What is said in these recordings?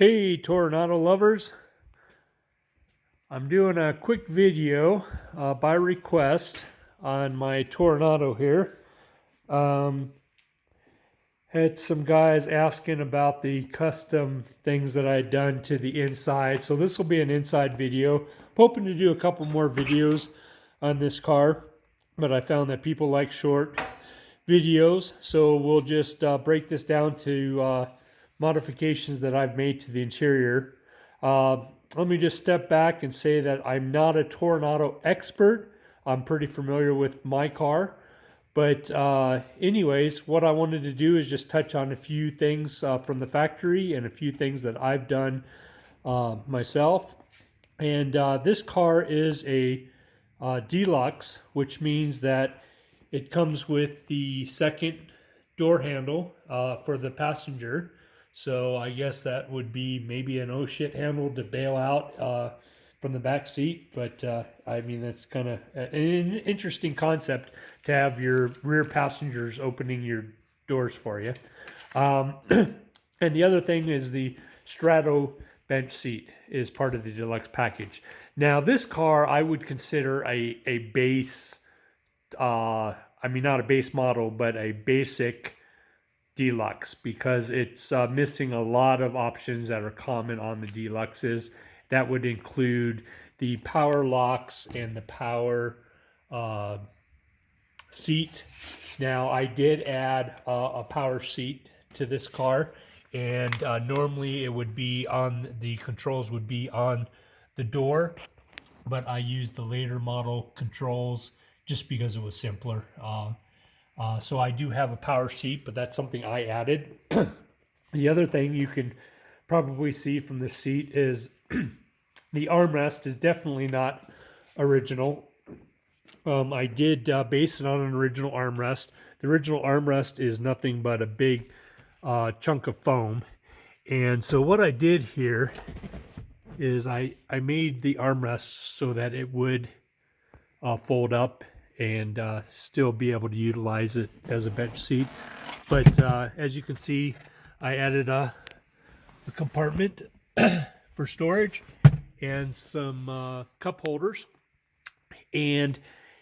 Hey Toronado lovers, I'm doing a quick video by request on my Toronado here. Um, had some guys asking about the custom things that I had done to the inside, so this will be an inside video. I'm hoping to do a couple more videos on this car, but I found that people like short videos, so we'll just break this down to modifications that I've made to the interior. Let me just step back and say that I'm not a Toronado expert. I'm pretty familiar with my car. But anyways, what I wanted to do is just touch on a few things from the factory and a few things that I've done myself. And this car is a deluxe, which means that it comes with the second door handle for the passenger. So I guess that would be maybe an oh shit handle to bail out from the back seat. But I mean, that's kind of an interesting concept to have your rear passengers opening your doors for you. And the other thing is the Strato bench seat is part of the deluxe package. Now, this car I would consider a base, I mean, not a base model, but a basic deluxe because it's missing a lot of options that are common on the deluxes. That would include the power locks and the power seat. Now, I did add a power seat to this car, and normally it would be on the controls would be on the door, but I used the later model controls just because it was simpler. So I do have a power seat, but that's something I added. The other thing you can probably see from this seat is the armrest is definitely not original. I did base it on an original armrest. The original armrest is nothing but a big chunk of foam. And so what I did here is I made the armrest so that it would fold up and still be able to utilize it as a bench seat. But as you can see, I added a compartment for storage and some cup holders. And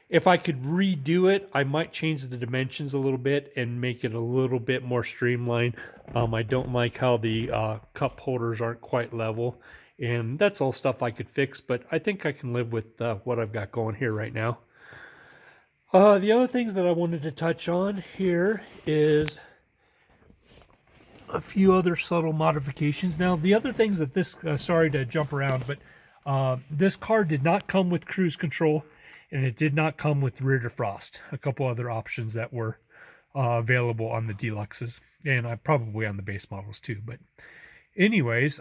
if I could redo it, I might change the dimensions a little bit and make it a little bit more streamlined. I don't like how the cup holders aren't quite level. And that's all stuff I could fix, but I think I can live with what I've got going here right now. The other things that I wanted to touch on here is a few other subtle modifications. Now, the other things that this, sorry to jump around, but this car did not come with cruise control, and it did not come with rear defrost. A couple other options that were available on the deluxes, and probably on the base models too. But anyways,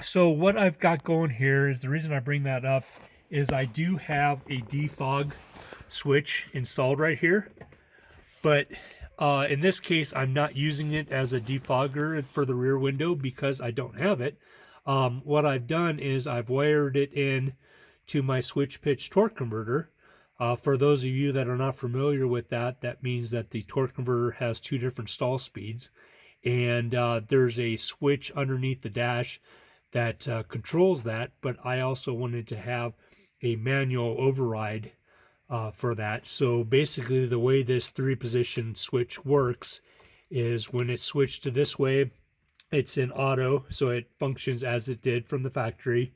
so what I've got going here is the reason I bring that up is I do have a defog switch installed right here, but in this case I'm not using it as a defogger for the rear window because I don't have it. What I've done is I've wired it in to my switch pitch torque converter. For those of you that are not familiar with that, that means that the torque converter has two different stall speeds, and there's a switch underneath the dash that controls that, but I also wanted to have a manual override for that. So basically the way this 3-position switch works is when it's switched to this way, it's in auto, so it functions as it did from the factory.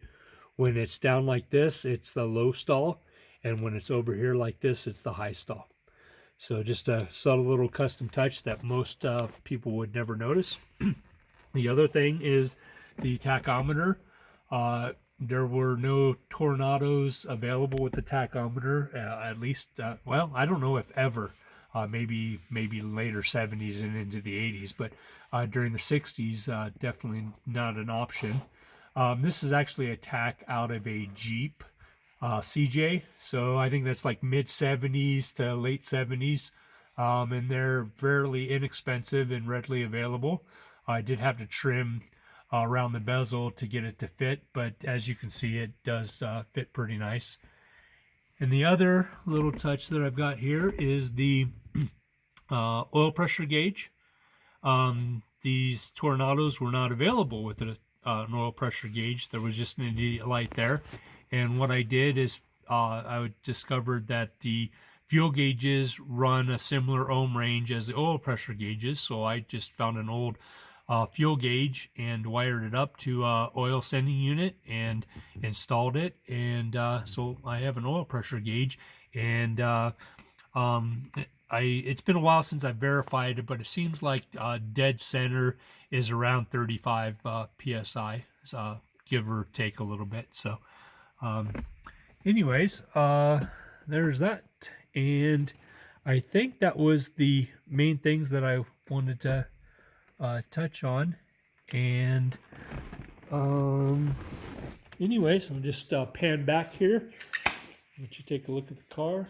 When it's down like this, it's the low stall, and when it's over here like this, it's the high stall. So just a subtle little custom touch that most people would never notice. The other thing is the tachometer. There were no Tornados available with the tachometer, at least, well, I don't know if ever, maybe later 70s and into the 80s, but during the 60s, definitely not an option. This is actually a tach out of a Jeep CJ, so I think that's like mid 70s to late 70s, and they're fairly inexpensive and readily available. I did have to trim around the bezel to get it to fit, but as you can see, it does fit pretty nice. And the other little touch that I've got here is the oil pressure gauge. these Torenados were not available with an oil pressure gauge. There was just an immediate light there. And what I did is I discovered that the fuel gauges run a similar ohm range as the oil pressure gauges. So I just found an old fuel gauge and wired it up to oil sending unit and installed it. And so I have an oil pressure gauge. And it's been a while since I verified it, but it seems like dead center is around 35 psi, give or take a little bit. So anyways, there's that. And I think that was the main things that I wanted to touch on. And anyways, I'm just pan back here. Let you take a look at the car.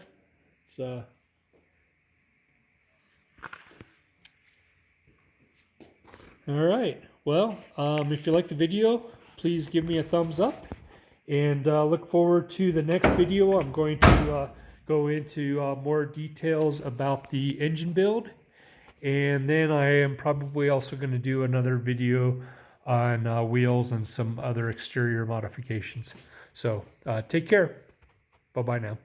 It's all right. Well, if you like the video, please give me a thumbs up, and look forward to the next video. I'm going to go into more details about the engine build, and then I am probably also going to do another video on wheels and some other exterior modifications. So take care. Bye-bye now.